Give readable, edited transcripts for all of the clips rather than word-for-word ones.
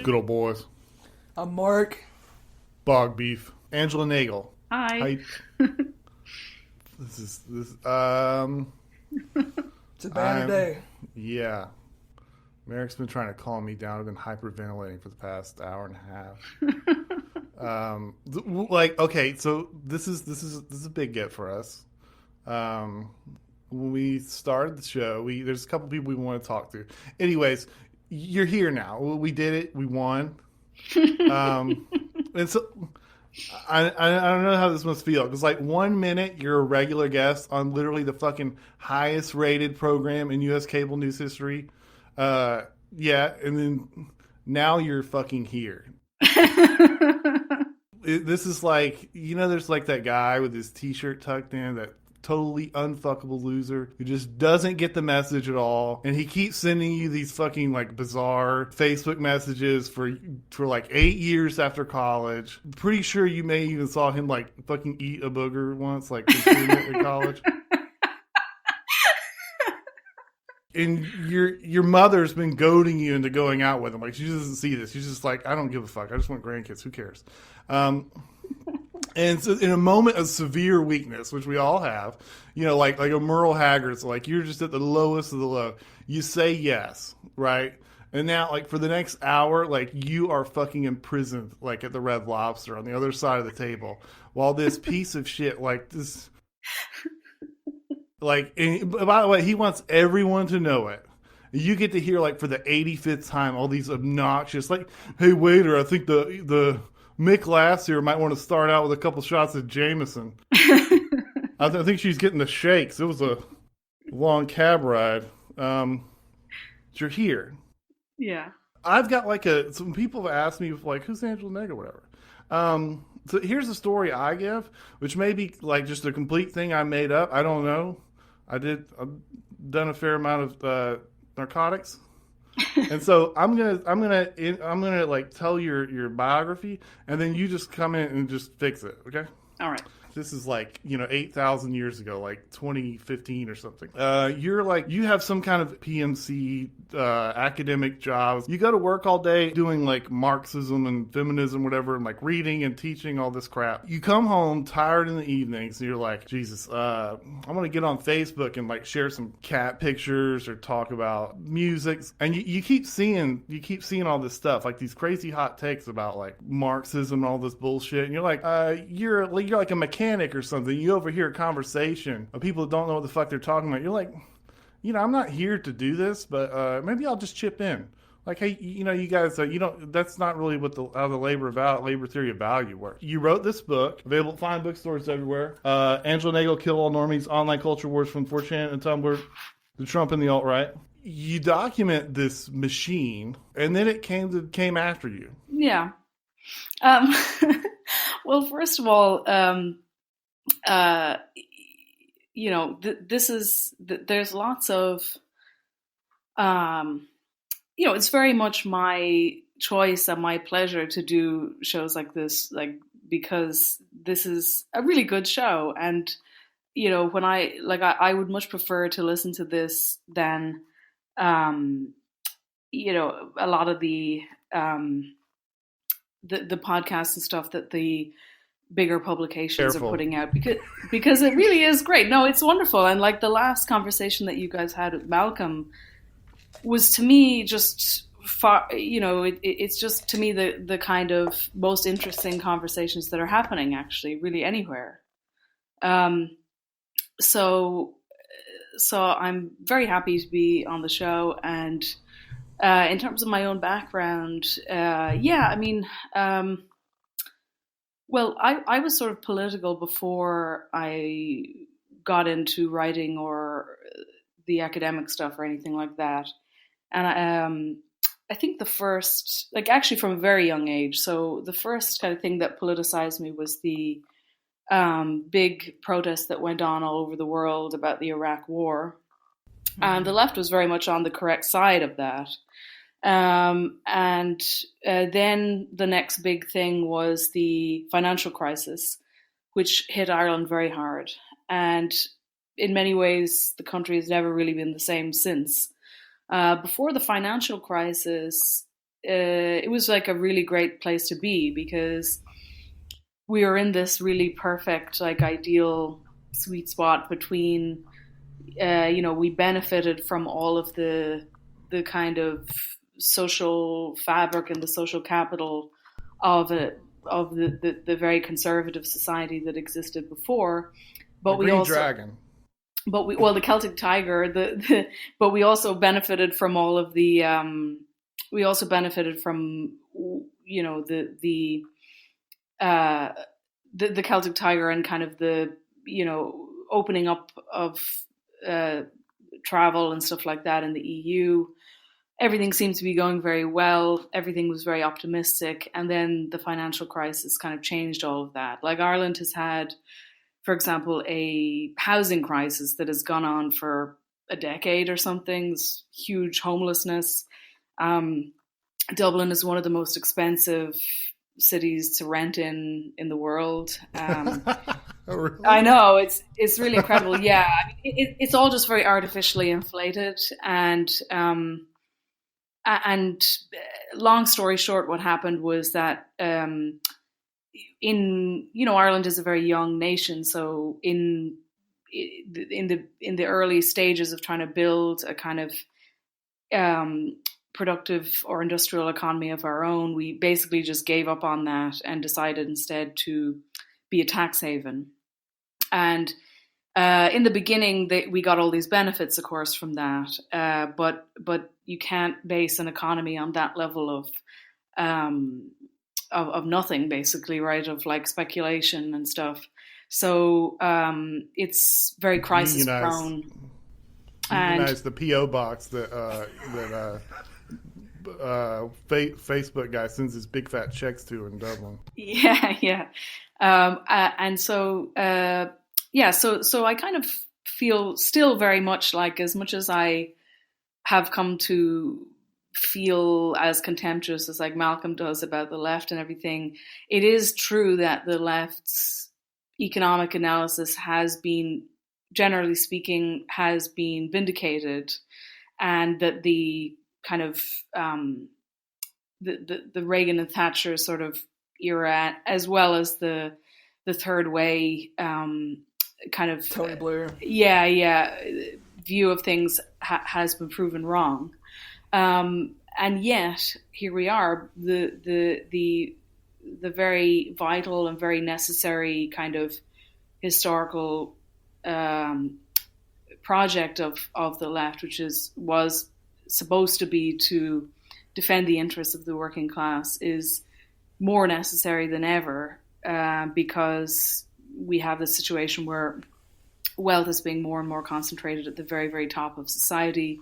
Good old boys. I'm Mark. Bog beef. Angela Nagle. Hi. This is It's a banner I'm day. yeah. Merrick's been trying to calm me down. I've been hyperventilating for the past hour and a half. Okay, so this is a big get for us. When we started the show, there's a couple people we want to talk to. Anyways, you're here now. We did it. We won. And so I don't know how this must feel because like 1 minute you're a regular guest on literally the fucking highest rated program in U.S. cable news history. Yeah, and then now you're fucking here. This is like, there's like that guy with his t-shirt tucked in, that totally unfuckable loser who just doesn't get the message at all, and he keeps sending you these fucking like bizarre Facebook messages for like 8 years after college. Pretty sure you may even saw him like fucking eat a booger once, like in college. And your mother's been goading you into going out with him. Like, she doesn't see this. She's just like, I don't give a fuck. I just want grandkids. Who cares? And so in a moment of severe weakness, which we all have, like a Merle Haggard's, like you're just at the lowest of the low. You say yes, right? And now, like for the next hour, like you are fucking imprisoned, like at the Red Lobster on the other side of the table, while this piece of shit, like this. Like, and by the way, he wants everyone to know it. You get to hear, like, for the 85th time, all these obnoxious, like, hey, waiter, I think the Mick Lass here might want to start out with a couple shots of Jameson. I think she's getting the shakes. It was a long cab ride. You're here. Yeah. I've got, like, some people have asked me, like, who's Angela Nagle or whatever. So here's the story I give, which may be, like, just a complete thing I made up. I don't know. I've done a fair amount of narcotics, and so I'm gonna like tell your biography, and then you just come in and just fix it, okay? All right. This is like 8,000 years ago, like 2015 or something. You're like, you have some kind of PMC academic jobs. You go to work all day doing like Marxism and feminism, whatever, and like reading and teaching all this crap. You come home tired in the evenings, and you're like, Jesus, I'm gonna get on Facebook and like share some cat pictures or talk about music. And you keep seeing all this stuff, like these crazy hot takes about like Marxism and all this bullshit. And you're like, you're like a mechanic or something. You overhear a conversation of people that don't know what the fuck they're talking about. You're like, I'm not here to do this, but maybe I'll just chip in. Like, hey, you guys, that's not really what how the labor theory of value works. You wrote this book, available at fine bookstores everywhere. Angela Nagle, Kill All Normies, Online Culture Wars from 4chan and Tumblr, the Trump and the alt-right. You document this machine, and then it came after you. Yeah. Well, first of all, there's lots of, it's very much my choice and my pleasure to do shows like this, like, because this is a really good show. And, when I would much prefer to listen to this than, a lot of the podcasts and stuff that the bigger publications Careful. are putting out, because it really is great. No, it's wonderful. And like the last conversation that you guys had with Malcolm was, to me, just far, it's just, to me, the kind of most interesting conversations that are happening actually really anywhere. So I'm very happy to be on the show. And in terms of my own background, well, I was sort of political before I got into writing or the academic stuff or anything like that. And I think the first, like actually from a very young age, so the first kind of thing that politicized me was the big protests that went on all over the world about the Iraq War. Mm-hmm. And the left was very much on the correct side of that. And then the next big thing was the financial crisis, which hit Ireland very hard. And in many ways, the country has never really been the same since. Before the financial crisis, it was like a really great place to be, because we were in this really perfect, like ideal sweet spot between, we benefited from all of the kind of social fabric and the social capital of it, of the very conservative society that existed before, but the we Green also Dragon. the Celtic Tiger, but we also benefited from all of the we also benefited from uh, the Celtic Tiger and kind of the opening up of travel and stuff like that in the EU. Everything seemed to be going very well. Everything was very optimistic. And then the financial crisis kind of changed all of that. Like Ireland has had, for example, a housing crisis that has gone on for a decade or something. There's huge homelessness. Dublin is one of the most expensive cities to rent in the world. Oh, really? I know, it's really incredible. Yeah, I mean, it's all just very artificially inflated, and long story short, what happened was that Ireland is a very young nation, so in the early stages of trying to build a kind of productive or industrial economy of our own, we basically just gave up on that and decided instead to be a tax haven. And in the beginning, we got all these benefits, of course, from that. But you can't base an economy on that level of nothing, basically, right? Of like speculation and stuff. So it's very crisis prone. Unionize the PO box that Facebook guy sends his big fat checks to in Dublin. Yeah. And so so I kind of feel still very much like, as much as I have come to feel as contemptuous as like Malcolm does about the left and everything, it is true that the left's economic analysis has been, generally speaking, has been vindicated, and that the kind of the Reagan and Thatcher sort of era, as well as the third way kind of Tony Blair, view of things has been proven wrong, and yet here we are, the very vital and very necessary kind of historical project of the left, which was supposed to be to defend the interests of the working class, is more necessary than ever, because we have this situation where wealth is being more and more concentrated at the very, very top of society.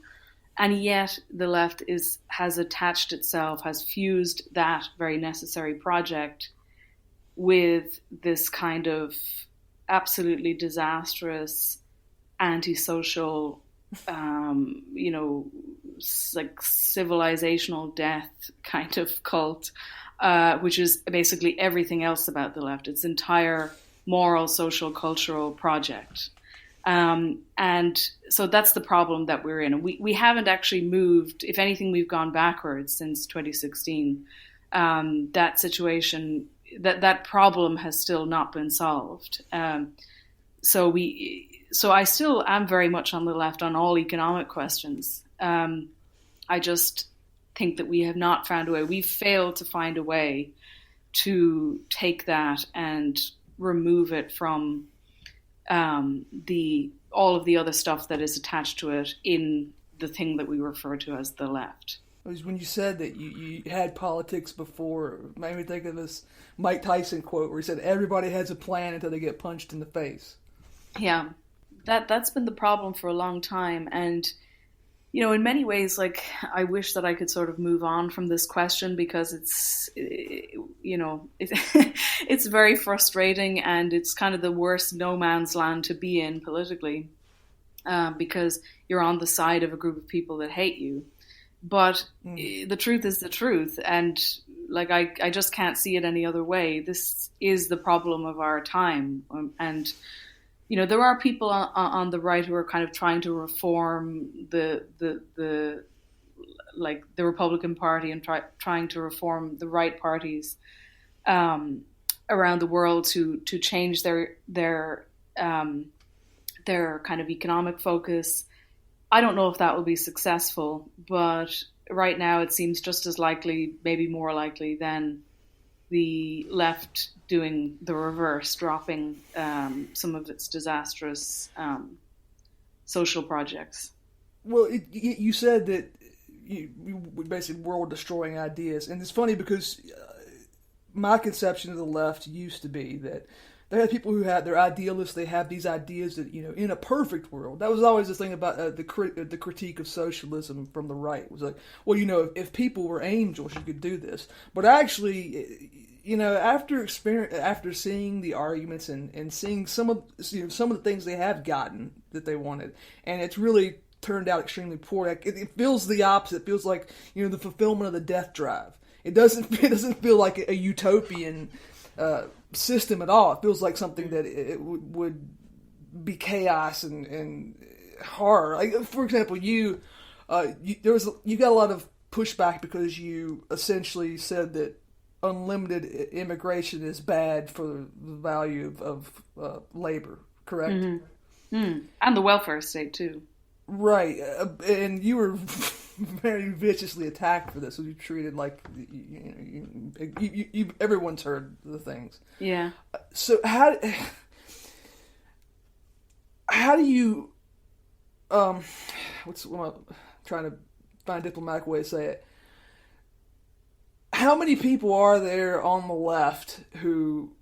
And yet the left has attached itself, has fused that very necessary project with this kind of absolutely disastrous, antisocial, like civilizational death kind of cult, which is basically everything else about the left, its entire moral, social, cultural project. And so that's the problem that we're in. We haven't actually moved. If anything, we've gone backwards since 2016. That situation, that problem has still not been solved. So I still am very much on the left on all economic questions. I just think that we have not found a way. We've failed to find a way to take that and remove it from all of the other stuff that is attached to it in the thing that we refer to as the left. When you said that you had politics before, it made me think of this Mike Tyson quote where he said, "Everybody has a plan until they get punched in the face." Yeah, that's been the problem for a long time. And, in many ways, like, I wish that I could sort of move on from this question, because it's very frustrating, and it's kind of the worst no man's land to be in politically, because you're on the side of a group of people that hate you. But the truth is the truth. And like, I just can't see it any other way. This is the problem of our time. And, there are people on the right who are kind of trying to reform the like the Republican Party and trying to reform the right parties around the world to change their kind of economic focus. I don't know if that will be successful, but right now it seems just as likely, maybe more likely, than the left doing the reverse, dropping some of its disastrous social projects. Well, you said that you basically world-destroying ideas, and it's funny because my conception of the left used to be that they had people who had, they're idealists, they have these ideas that, in a perfect world. That was always the thing about the critique of socialism from the right. It was like, well, if people were angels, you could do this. But actually, after seeing the arguments and seeing some of the things they have gotten that they wanted, and it's really turned out extremely poor. It feels the opposite. It feels like, the fulfillment of the death drive. It doesn't feel like a utopian system at all. It feels like something that it would be chaos and horror. Like, for example, you got a lot of pushback because you essentially said that unlimited immigration is bad for the value of labor. Correct? Mm-hmm. And the welfare state too. Right, and you were very viciously attacked for this. So you treated like everyone's heard the things. Yeah. So how do you what I'm trying to find a diplomatic way to say it? How many people are there on the left who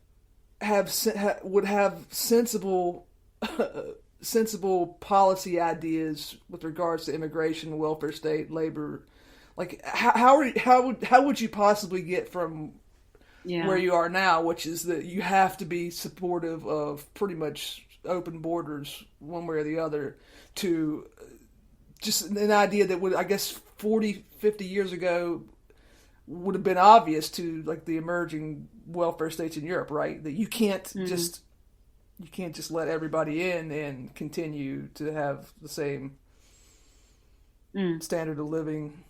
would have sensible policy ideas with regards to immigration, welfare state, labor? Like, how would you possibly get from where you are now, which is that you have to be supportive of pretty much open borders one way or the other, to just an idea that would, I guess, 40, 50 years ago would have been obvious to, like, the emerging welfare states in Europe, right? That you can't just let everybody in and continue to have the same standard of living.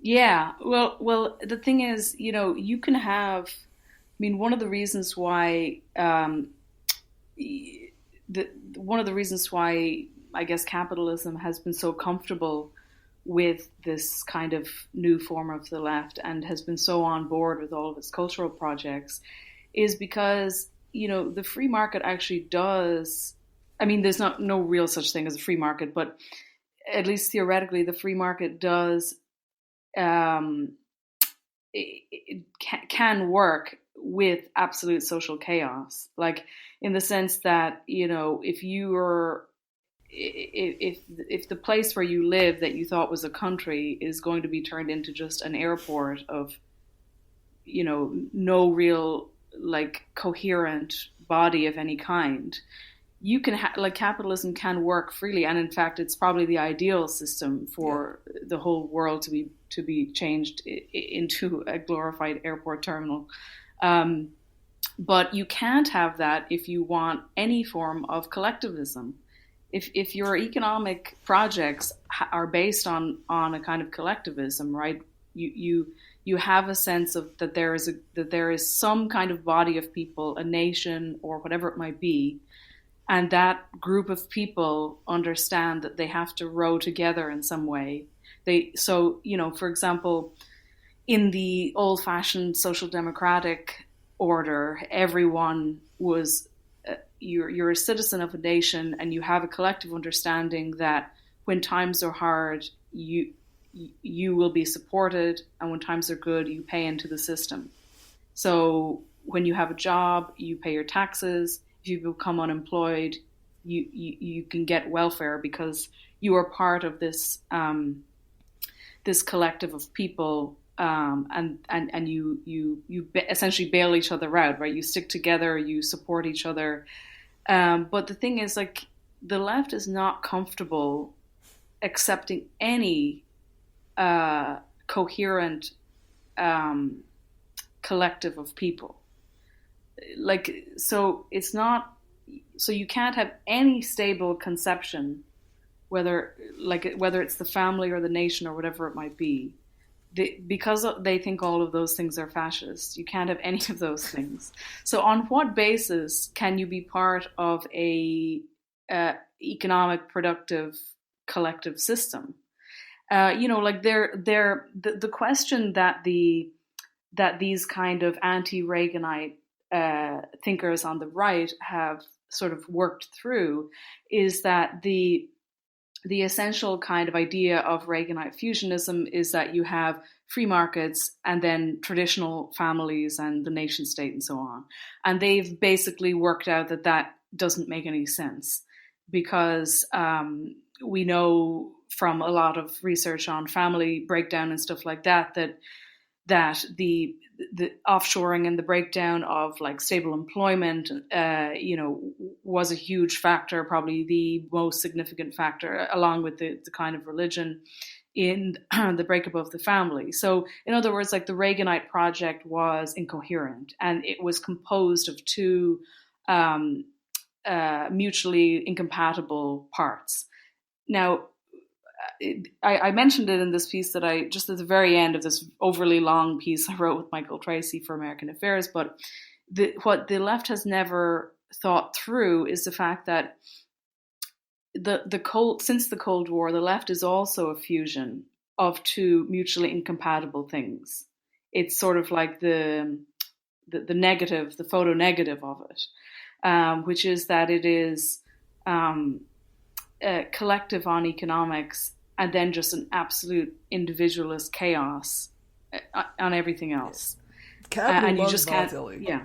Yeah. Well, the thing is, you can have, one of the reasons why, I guess capitalism has been so comfortable with this kind of new form of the left and has been so on board with all of its cultural projects is because the free market actually does. There's no real such thing as a free market, but at least theoretically, the free market does it can work with absolute social chaos. Like, in the sense that if the place where you live that you thought was a country is going to be turned into just an airport of no real, like, coherent body of any kind, you can capitalism can work freely, and in fact it's probably the ideal system for the whole world to be changed into a glorified airport terminal. But you can't have that if you want any form of collectivism. If your economic projects are based on a kind of collectivism, right? You have a sense of that there is some kind of body of people, a nation or whatever it might be, and that group of people understand that they have to row together in some way. For example, in the old-fashioned social democratic order, everyone was you're a citizen of a nation, and you have a collective understanding that when times are hard, you will be supported, and when times are good, you pay into the system. So when you have a job, you pay your taxes. If you become unemployed, you can get welfare because you are part of this this collective of people, and you essentially bail each other out, right? You stick together, you support each other. But the thing is, like, the left is not comfortable accepting any coherent collective of people. So you can't have any stable conception whether it's the family or the nation or whatever it might be. Because they think all of those things are fascist, you can't have any of those things. So on what basis can you be part of a economic, productive, collective system? The question that these kind of anti-Reaganite thinkers on the right have sort of worked through is that the essential kind of idea of Reaganite fusionism is that you have free markets and then traditional families and the nation state and so on. And they've basically worked out that doesn't make any sense because we know from a lot of research on family breakdown and stuff like that the offshoring and the breakdown of like stable employment, was a huge factor, probably the most significant factor, along with the kind of religion in the breakup of the family. So in other words, like the Reaganite project was incoherent and it was composed of two mutually incompatible parts. Now, I mentioned it in this piece that I just at the very end of this overly long piece I wrote with Michael Tracy for American Affairs, but what the left has never thought through is the fact that since the Cold War, the left is also a fusion of two mutually incompatible things. It's sort of like the negative, the photo negative of it, which is that it is collective on economics and then just an absolute individualist chaos on everything else. Capital and you loves just can't. volatility. Yeah.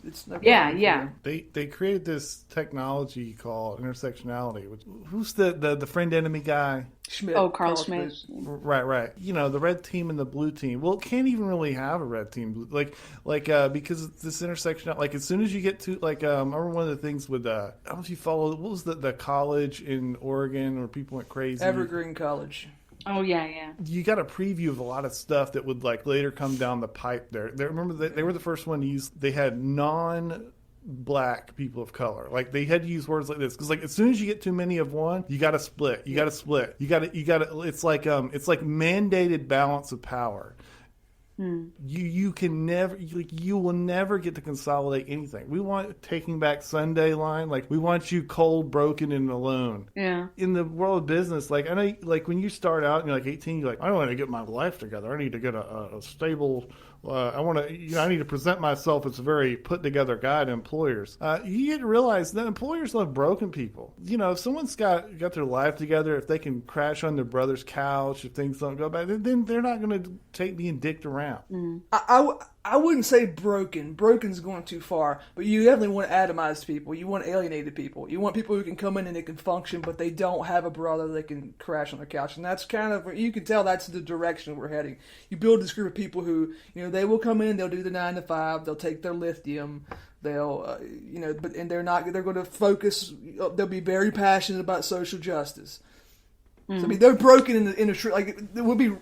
It's never Yeah. They created this technology called intersectionality. Who's the friend enemy guy? Schmidt. Oh, Carl Schmidt. Right. The red team and the blue team. Well, it can't even really have a red team, because this intersection. Like as soon as you get to I remember one of the things with I don't know if you follow. What was the college in Oregon where people went crazy? Evergreen College. Oh yeah. You got a preview of a lot of stuff that would later come down the pipe. Remember they were the first one to use. They had non-black people of color. Like they had to use words like this because as soon as you get too many of one, you got to split. You got to split. You got to. It's like mandated balance of power. You can never you will never get to consolidate anything. We want Taking Back Sunday line, we want you cold, broken, and alone. Yeah. In the world of business, I know, when you start out and you're 18, you're I want to get my life together. I need to get a stable. I need to present myself as a very put together guy to employers. You get to realize that employers love broken people. If someone's got their life together, if they can crash on their brother's couch, if things don't go bad, then they're not going to take being dicked around. I wouldn't say broken. Broken's going too far, but you definitely want atomized people. You want alienated people. You want people who can come in and they can function, but they don't have a brother they can crash on their couch. And that's kind of, you can tell that's the direction we're heading. You build this group of people who, they will come in, they'll do the 9 to 5, they'll take their lithium, they'll, and they're going to focus, they'll be very passionate about social justice. So, they're broken in the truth. It would be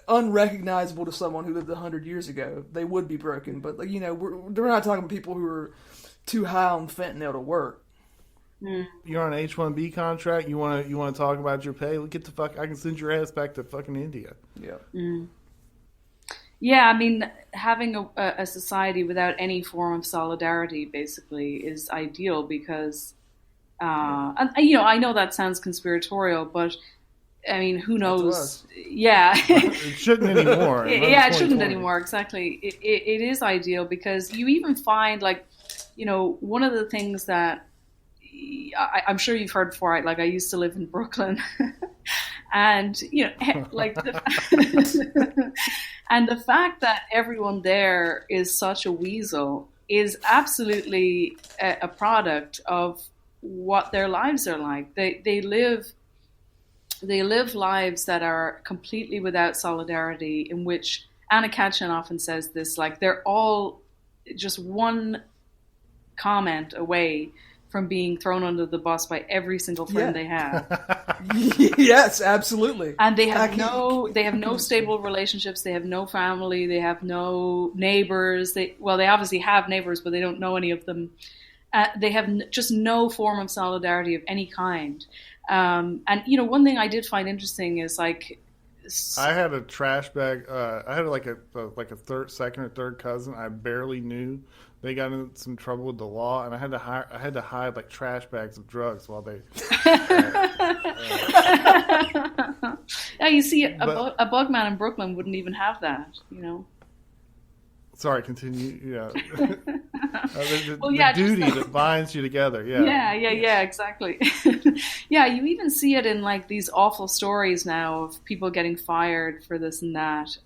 unrecognizable to someone who lived 100 years ago. They would be broken, but we're not talking about people who are too high on fentanyl to work. You're on an H-1B contract. You want to talk about your pay? Get the fuck. I can send your ass back to fucking India. Yeah. Yeah, having a society without any form of solidarity basically is ideal because, and I know that sounds conspiratorial, but. Who knows? Yeah. It shouldn't anymore. It shouldn't anymore. Exactly. It is ideal because you even find one of the things that I'm sure you've heard before. I used to live in Brooklyn, and and the fact that everyone there is such a weasel is absolutely a product of what their lives are like. They live lives that are completely without solidarity, in which Anna Katchen often says this, they're all just one comment away from being thrown under the bus by every single friend they have. Yes, absolutely. And they have no stable relationships, they have no family, they have no neighbors. They obviously have neighbors, but they don't know any of them. They have just no form of solidarity of any kind. And one thing I did find interesting is like, I had a trash bag. I had like a second or third cousin I barely knew. They got in some trouble with the law, and I had to hide like trash bags of drugs while they. Yeah, you see, a bug man in Brooklyn wouldn't even have that, Sorry, continue. Yeah. Well, yeah, the duty that binds you together. Yeah. Yeah, exactly. Yeah, you even see it in like these awful stories now of people getting fired for this and that,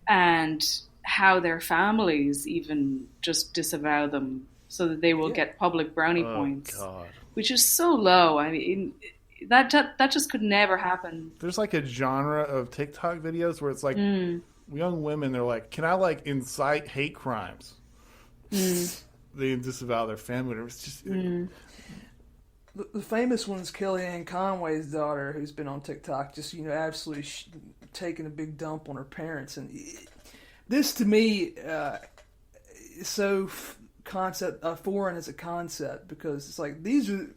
and how their families even just disavow them so that they will get public brownie points, God. Which is so low. I mean, that just could never happen. There's like a genre of TikTok videos where it's like young women, they're like, can I like incite hate crimes? They disavow their family. It's just the famous one is Kellyanne Conway's daughter, who's been on TikTok, just absolutely taking a big dump on her parents, and this to me is so foreign as a concept, because it's like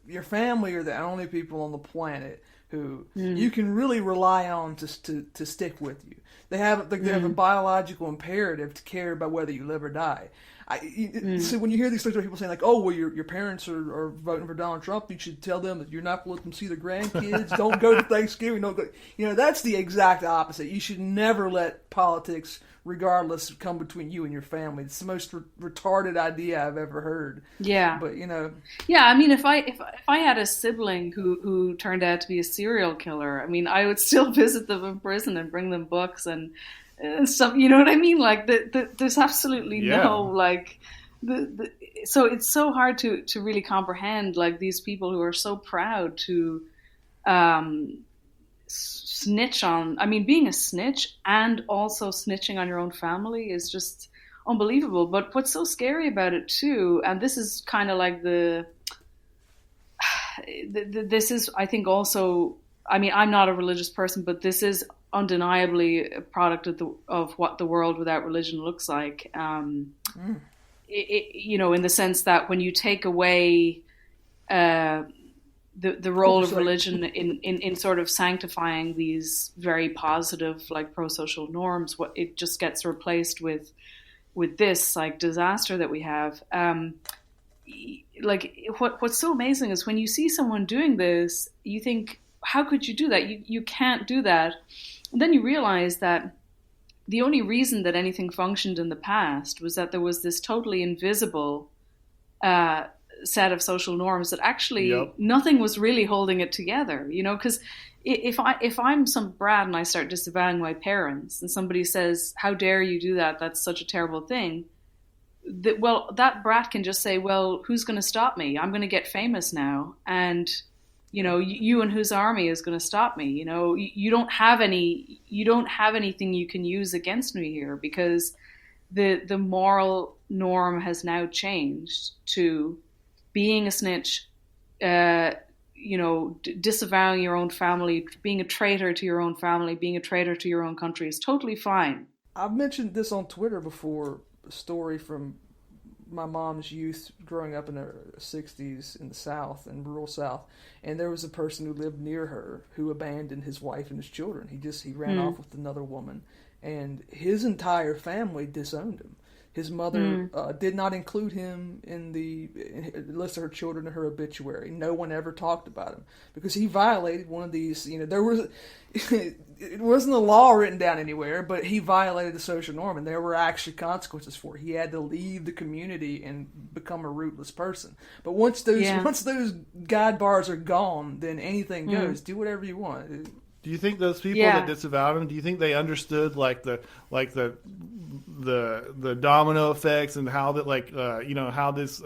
your family are the only people on the planet who you can really rely on to stick with you. They have a biological imperative to care about whether you live or die. So when you hear these stories where people saying like, oh, well, your parents are voting for Donald Trump, you should tell them that you're not going to let them see their grandkids. Don't go to Thanksgiving. Don't go. That's the exact opposite. You should never let politics, regardless, come between you and your family. It's the most retarded idea I've ever heard. Yeah. But Yeah, I mean, if I had a sibling who turned out to be a serial killer, I mean, I would still visit them in prison and bring them books and stuff. You know what I mean? Like, there's absolutely no like. So it's so hard to really comprehend like these people who are so proud to snitch on. I mean, being a snitch and also snitching on your own family is just unbelievable. But what's so scary about it too, and this is kind of like this is, I think, also. I mean, I'm not a religious person, but this is undeniably a product of what the world without religion looks like. In the sense that when you take away the role of religion in sort of sanctifying these very positive, like, pro-social norms, it just gets replaced with this like disaster that we have. Like, what's so amazing is when you see someone doing this, you think, how could you do that? You can't do that. And then you realize that the only reason that anything functioned in the past was that there was this totally invisible set of social norms that actually nothing was really holding it together. Because if I'm some brat and I start disavowing my parents and somebody says, how dare you do that? That's such a terrible thing. That brat can just say, well, who's going to stop me? I'm going to get famous now. And you and whose army is going to stop me? You don't have anything you can use against me here, because the moral norm has now changed to being a snitch, disavowing your own family, being a traitor to your own family, being a traitor to your own country is totally fine. I've mentioned this on Twitter before, a story from my mom's youth growing up in the 60s in the South, in rural South, and there was a person who lived near her who abandoned his wife and his children. He ran off with another woman, and his entire family disowned him. His mother did not include him in the list of her children in her obituary. No one ever talked about him because he violated one of these. There was it wasn't a law written down anywhere, but he violated the social norm, and there were actually consequences for it. He had to leave the community and become a rootless person. But once those guide bars are gone, then anything goes. Do whatever you want. Do you think those people that disavowed him, do you think they understood like the domino effects and how that how this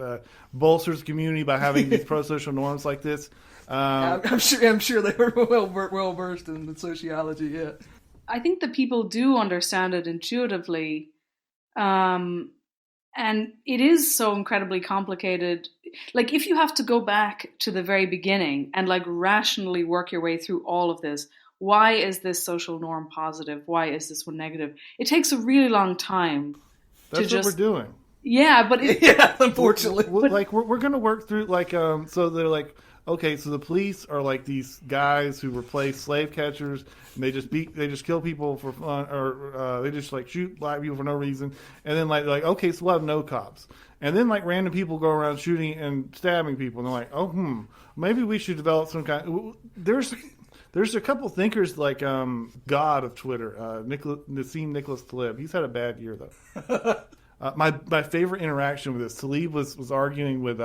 bolsters community by having these pro-social norms like this? I'm sure they were well versed in the sociology. Yeah, I think that people do understand it intuitively, and it is so incredibly complicated. Like, if you have to go back to the very beginning and like rationally work your way through all of this. Why is this social norm positive? Why is this one negative? It takes a really long time. That's what we're doing. Yeah, but unfortunately, we're going to work through so they're like, okay, so the police are like these guys who replace slave catchers, and they just kill people for fun, or they just like shoot black people for no reason, and then like okay, so we'll have no cops, and then like random people go around shooting and stabbing people, and they're like, oh, maybe we should develop some kind. There's a couple thinkers like God of Twitter, Nassim Nicholas Taleb. He's had a bad year though. My favorite interaction with this, Talib was arguing with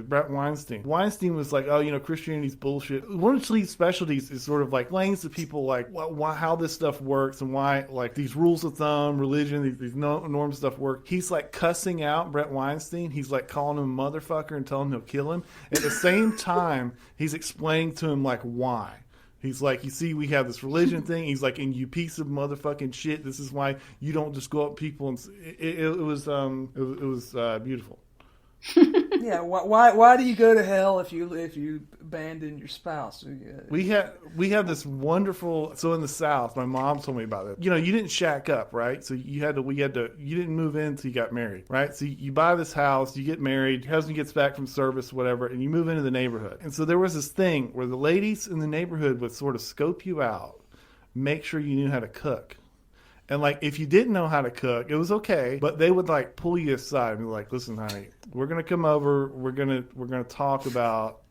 Brett Weinstein. Weinstein was like, oh, Christianity's bullshit. One of Talib's specialties is sort of like explains to people like how this stuff works and why like these rules of thumb, religion, these norms stuff work. He's like cussing out Brett Weinstein. He's like calling him a motherfucker and telling him he'll kill him. At the same time, he's explaining to him like why. He's like, you see, we have this religion thing. He's like, and you piece of motherfucking shit. This is why you don't just go up people. And it was beautiful. Yeah. Why do you go to hell if you abandon your spouse? We have this wonderful. So in the South, my mom told me about it. You didn't shack up, right? So you didn't move in until you got married, right? So you buy this house, you get married, your husband gets back from service, whatever, and you move into the neighborhood. And so there was this thing where the ladies in the neighborhood would sort of scope you out, make sure you knew how to cook. And like, if you didn't know how to cook, it was okay, but they would like pull you aside and be like, "Listen, honey, we're gonna come over. We're gonna talk about,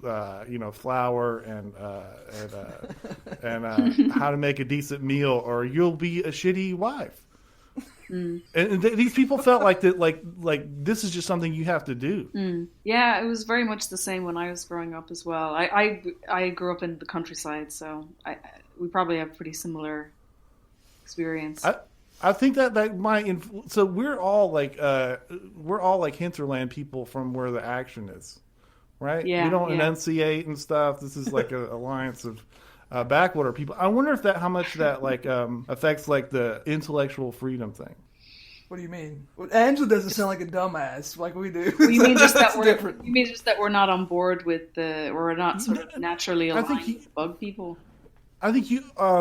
flour and how to make a decent meal, or you'll be a shitty wife." And these people felt like that, like this is just something you have to do. Yeah, it was very much the same when I was growing up as well. I grew up in the countryside, so we probably have pretty similar experience. I think that might so we're all like hinterland people from where the action is, right? Yeah, we don't enunciate and stuff. This is like an alliance of backwater people. I wonder if how much that like affects like the intellectual freedom thing. What do you mean? Well, Angela doesn't sound like a dumbass like we do. Well, you mean just that we're different. You mean just that we're not on board with we're not sort of naturally aligned with bug people. I think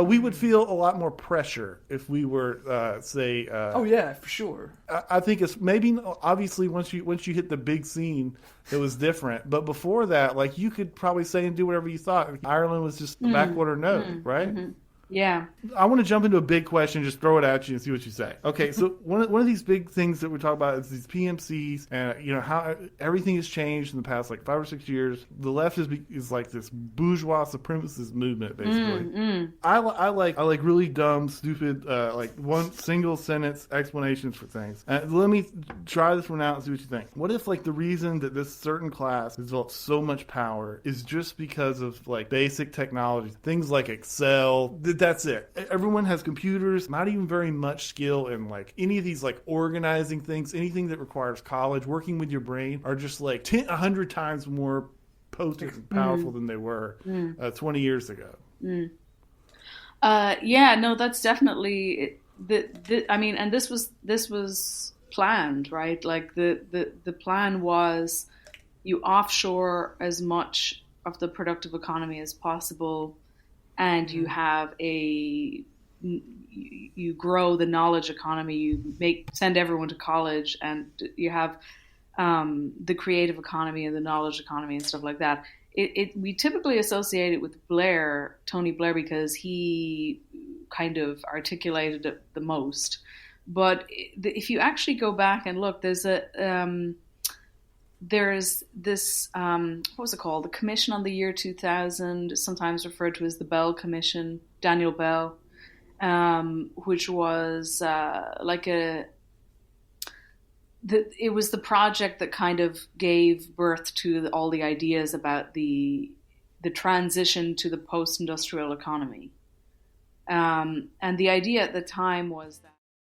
we would feel a lot more pressure if we were, say. Oh yeah, for sure. I think it's maybe obviously once you hit the big scene, it was different. But before that, like you could probably say and do whatever you thought. Ireland was just a backwater node, right? Mm-hmm. Yeah. I want to jump into a big question, just throw it at you and see what you say. Okay, so one of these big things that we talk about is these PMCs, and how everything has changed in the past like 5 or 6 years. The left is like this bourgeois supremacist movement, basically. I like really dumb, stupid, like one single sentence explanations for things. Let me try this one out and see what you think. What if like the reason that this certain class has developed so much power is just because of like basic technology, things like Excel? That's it. Everyone has computers, not even very much skill in like any of these like organizing things, anything that requires college, working with your brain are just like 100 times more potent and powerful than they were 20 years ago. Yeah, no, that's definitely I mean, and this was planned, right? Like the plan was you offshore as much of the productive economy as possible, and you have you grow the knowledge economy, you send everyone to college, and you have the creative economy and the knowledge economy and stuff like that. We typically associate it with Tony Blair, because he kind of articulated it the most. But if you actually go back and look, there's this, what was it called? The Commission on the Year 2000, sometimes referred to as the Bell Commission, Daniel Bell, which was it was the project that kind of gave birth to all the ideas about the transition to the post-industrial economy. And the idea at the time was that